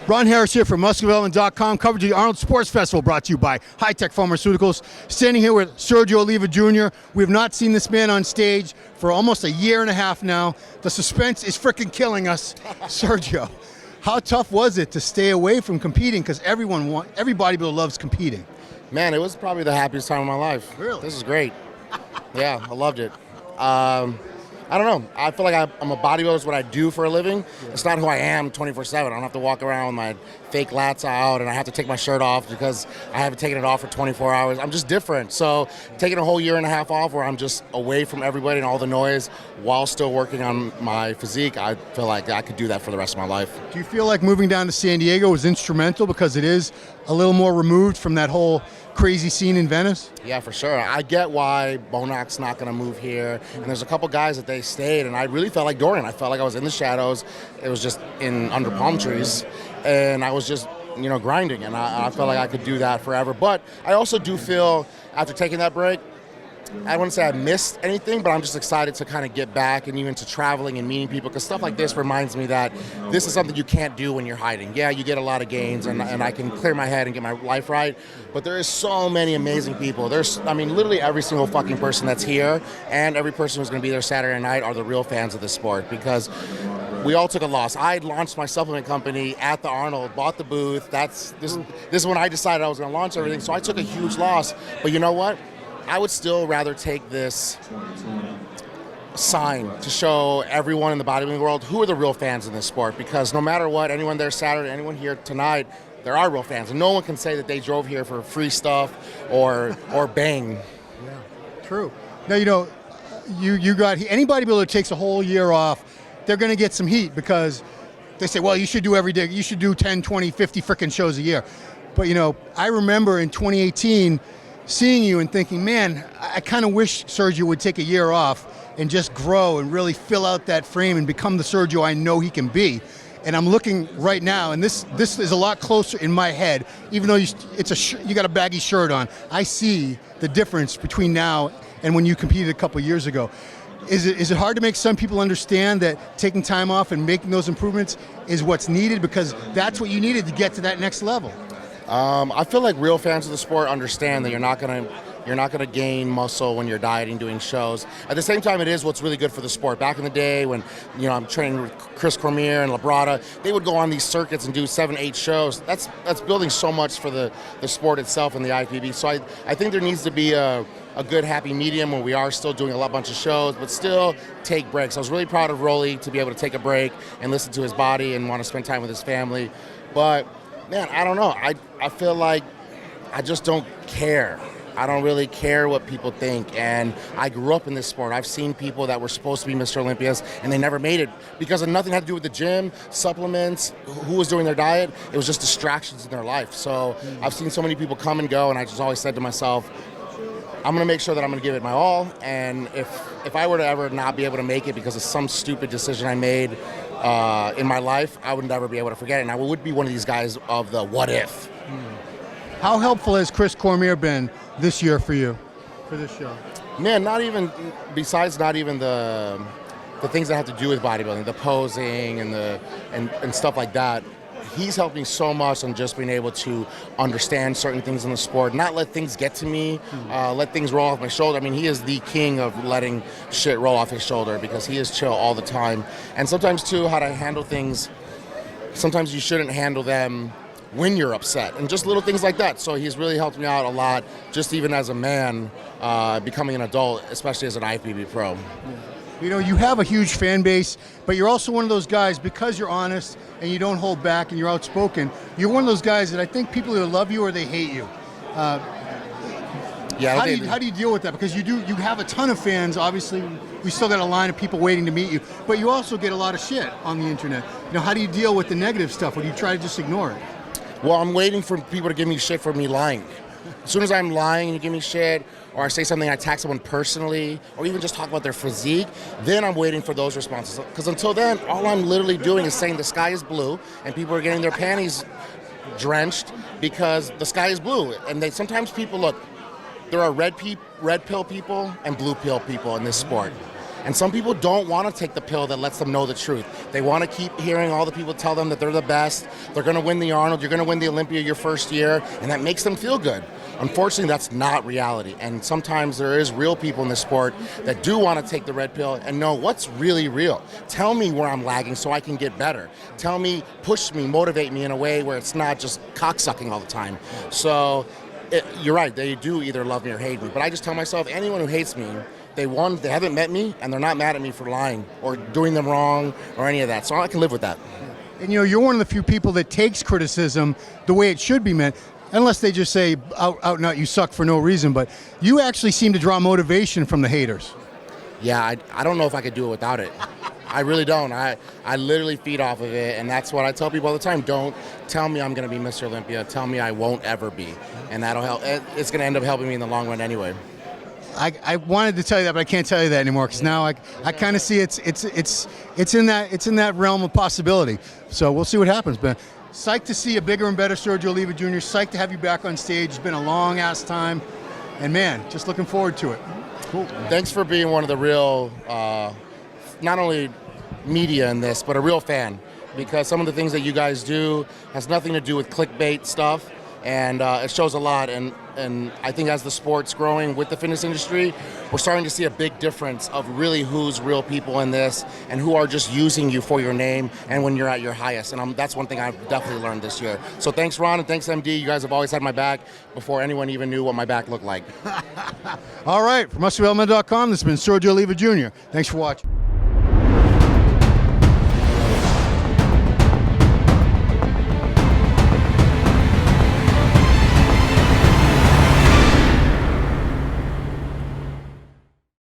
Ron Harris here from MuscularDevelopment.com. Coverage of the Arnold Sports Festival brought to you by High Tech Pharmaceuticals. Standing here with Sergio Oliva Jr. We have not seen this man on stage for almost a year and a half now. The suspense is freaking killing us. Sergio, how tough was it to stay away from competing? Because every bodybuilder loves competing. Man, it was probably the happiest time of my life. Really? This is great. Yeah, I loved it. I don't know. I feel like I'm a bodybuilder. It's what I do for a living. Yeah. It's not who I am 24/7. I don't have to walk around with my fake lats out and I have to take my shirt off because I haven't taken it off for 24 hours. I'm just different. So taking a whole year and a half off where I'm just away from everybody and all the noise while still working on my physique, I feel like I could do that for the rest of my life. Do you feel like moving down to San Diego was instrumental because it is a little more removed from that whole crazy scene in Venice? Yeah, for sure. I get why Bonak's not going to move here. And there's a couple guys that they stayed, and I really felt like Dorian. I felt like I was in the shadows. It was just under palm trees, and I was just, grinding. And I felt like I could do that forever. But I also do feel, after taking that break, I wouldn't say I missed anything, but I'm just excited to kind of get back and even to traveling and meeting people, because stuff like this reminds me that this is something you can't do when you're hiding. Yeah, you get a lot of gains, and I can clear my head and get my life right, but there is so many amazing people. Literally every single fucking person that's here and every person who's going to be there Saturday night are the real fans of this sport, because we all took a loss. I launched my supplement company at the Arnold, bought the booth. This is when I decided I was going to launch everything, so I took a huge loss. But you know what? I would still rather take this sign to show everyone in the bodybuilding world who are the real fans in this sport, because no matter what, anyone there Saturday, anyone here tonight, there are real fans, and no one can say that they drove here for free stuff or bang. Yeah, true. Now, you got any bodybuilder that takes a whole year off, they're going to get some heat because they say, well, you should do every day, you should do 10, 20, 50 freaking shows a year. But I remember in 2018 seeing you and thinking, man, I kind of wish Sergio would take a year off and just grow and really fill out that frame and become the Sergio I know he can be. And I'm looking right now, and this is a lot closer in my head, even though you got a baggy shirt on. I see the difference between now and when you competed a couple years ago. Is it hard to make some people understand that taking time off and making those improvements is what's needed, because that's what you needed to get to that next level? I feel like real fans of the sport understand that you're not gonna gain muscle when you're dieting, doing shows. At the same time, it is what's really good for the sport. Back in the day when I'm training with Chris Cormier and Labrada, they would go on these circuits and do 7, 8 shows. That's building so much for the sport itself and the IFBB. So I think there needs to be a good happy medium where we are still doing a bunch of shows, but still take breaks. I was really proud of Rolly to be able to take a break and listen to his body and want to spend time with his family. But man, I don't know. I feel like I just don't care. I don't really care what people think. And I grew up in this sport. I've seen people that were supposed to be Mr. Olympias and they never made it because of nothing had to do with the gym, supplements, who was doing their diet. It was just distractions in their life. So I've seen so many people come and go, and I just always said to myself, I'm going to make sure that I'm going to give it my all. And if I were to ever not be able to make it because of some stupid decision I made in my life, I would never be able to forget it. And I would be one of these guys of the what if. How helpful has Chris Cormier been this year for you, for this show? Man, besides not even the things that have to do with bodybuilding, the posing and stuff like that. He's helped me so much on just being able to understand certain things in the sport, not let things get to me, let things roll off my shoulder. I mean, he is the king of letting shit roll off his shoulder because he is chill all the time. And sometimes, too, how to handle things, sometimes you shouldn't handle them when you're upset, and just little things like that. So he's really helped me out a lot, just even as a man, becoming an adult, especially as an IFBB pro. You have a huge fan base, but you're also one of those guys, because you're honest and you don't hold back and you're outspoken, you're one of those guys that I think people either love you or they hate you. How do you deal with that? Because you have a ton of fans. Obviously, we still got a line of people waiting to meet you, but you also get a lot of shit on the internet. How do you deal with the negative stuff, or do you try to just ignore it? Well, I'm waiting for people to give me shit for me lying. As soon as I'm lying and you give me shit, or I say something, I attack someone personally, or even just talk about their physique, then I'm waiting for those responses. Because until then, all I'm literally doing is saying the sky is blue, and people are getting their panties drenched because the sky is blue. And sometimes people, look, there are red pill people and blue pill people in this sport. And some people don't want to take the pill that lets them know the truth. They want to keep hearing all the people tell them that they're the best, they're going to win the Arnold, you're going to win the Olympia your first year, and that makes them feel good. Unfortunately, that's not reality. And sometimes there is real people in this sport that do want to take the red pill and know what's really real. Tell me where I'm lagging so I can get better. Tell me, push me, motivate me in a way where it's not just cocksucking all the time. So you're right, they do either love me or hate me. But I just tell myself, anyone who hates me, they haven't met me, and they're not mad at me for lying or doing them wrong or any of that. So I can live with that. And you're one of the few people that takes criticism the way it should be meant. Unless they just say out and out, you suck for no reason. But you actually seem to draw motivation from the haters. Yeah, I don't know if I could do it without it. I really don't. I literally feed off of it, and that's what I tell people all the time. Don't tell me I'm going to be Mr. Olympia. Tell me I won't ever be, and that'll help. It's going to end up helping me in the long run anyway. I wanted to tell you that, but I can't tell you that anymore because now I kind of see it's in that realm of possibility. So we'll see what happens, man. Psyched to see a bigger and better Sergio Oliva Jr. Psyched to have you back on stage. It's been a long ass time, and man, just looking forward to it. Cool. Thanks for being one of the real, not only media in this, but a real fan. Because some of the things that you guys do has nothing to do with clickbait stuff, and it shows a lot. And I think as the sport's growing with the fitness industry, we're starting to see a big difference of really who's real people in this and who are just using you for your name and when you're at your highest. And that's one thing I've definitely learned this year. So thanks, Ron, and thanks, MD. You guys have always had my back before anyone even knew what my back looked like. All right, for MuscularElement.com, this has been Sergio Oliva Jr. Thanks for watching.